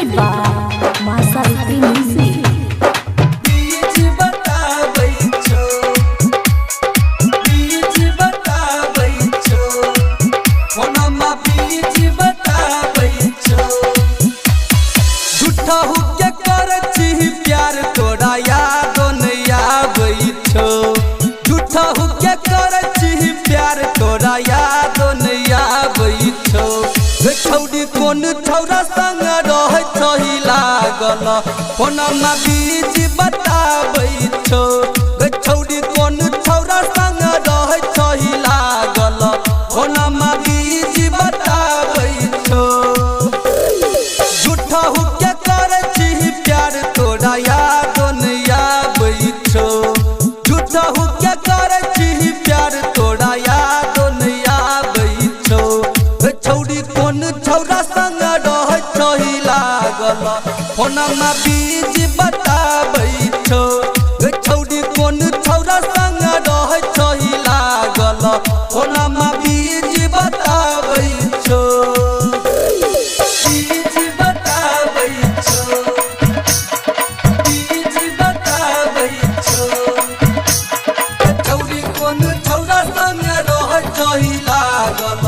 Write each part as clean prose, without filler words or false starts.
presented by Masariti Music. कौन छौरा संग रह छही लागल फोनमा बीच बताबै छौ छौरी कौन छौरा संग रह छही लागल फोनमा बीच बताबै छौ झूठा हो के करे छी प्यार तोरा याद नहीं आबै छौ झूठा हो के करे छी प्यार तोरा याद नहीं आबै छौ छौरी कौन छौरा संग रह छही लागल फोनमा बीच बताबै छौ छौरी कौन छौरा संग रह छही लागल फोनमा बीच बताबै छौ बीच बताबै छौ बीच बताबै छौ छौरी कौन छौरा संग रह छही लागल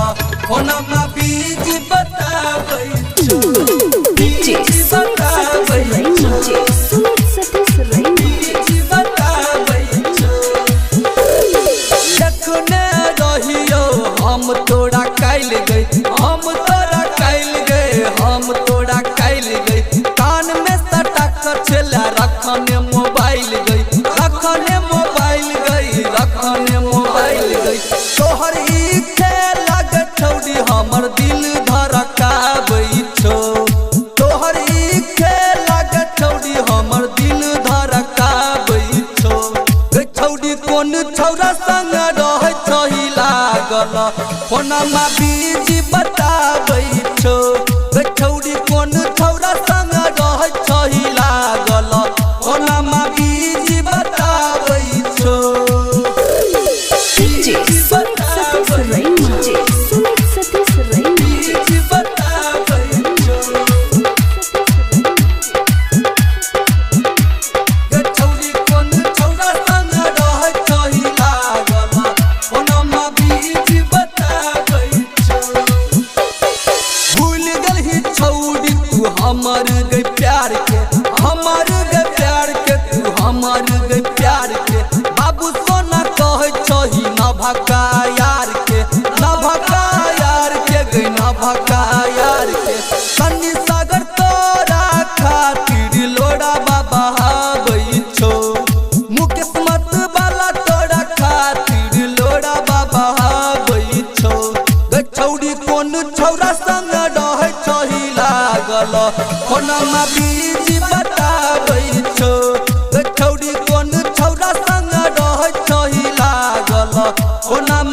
फोनमा बीच बताबै छौ DJ Sumit Satish Rai. बीच बताबै छौ देखने रहियो हम तोरा काइल गई हम तोरा काइल गए हम तोरा काइल गई कान में सटा कर छला रखने मोबाइल गई रखने मोबाइल गई रखने मोबाइल गई तोहर ई खेला गे छौरी हमर दिल धड़काबै छौ तोहर ई खेला गे छौरी हमर दिल धड़काबै छौ छौरी कौन छौरा संग रह छही लागल फोनमा बीच बताबै छौ छौरी कौन छौरा संग रह छही लागल फोनमा बीच बताबै छौ DJ Sumit Satish Rai. DJ Sumit Satish Rai. बीच बताबै छौ छौरी कौन छौरा संग रह छही लागल फोनमा बीच बताबै छौ भूल गलही छौरी तू हमर गई प्यार के हमर गई प्यार के तू हमर गई प्यार के बाबू सोना कह छही न भका यार के न भका यार के गई न भका यार के सन्नी सागर तोरा खातिर लोड़ा बाबा हाबै छौ मुकेश मत वाला तोरा खातिर लोड़ा बाबा हाबै छौ छौरी कौन छौरा संग रह छही लागल फोनमा बीच बताबै छौ छौरी कौन छौरा संग रह छही लागल फोनमा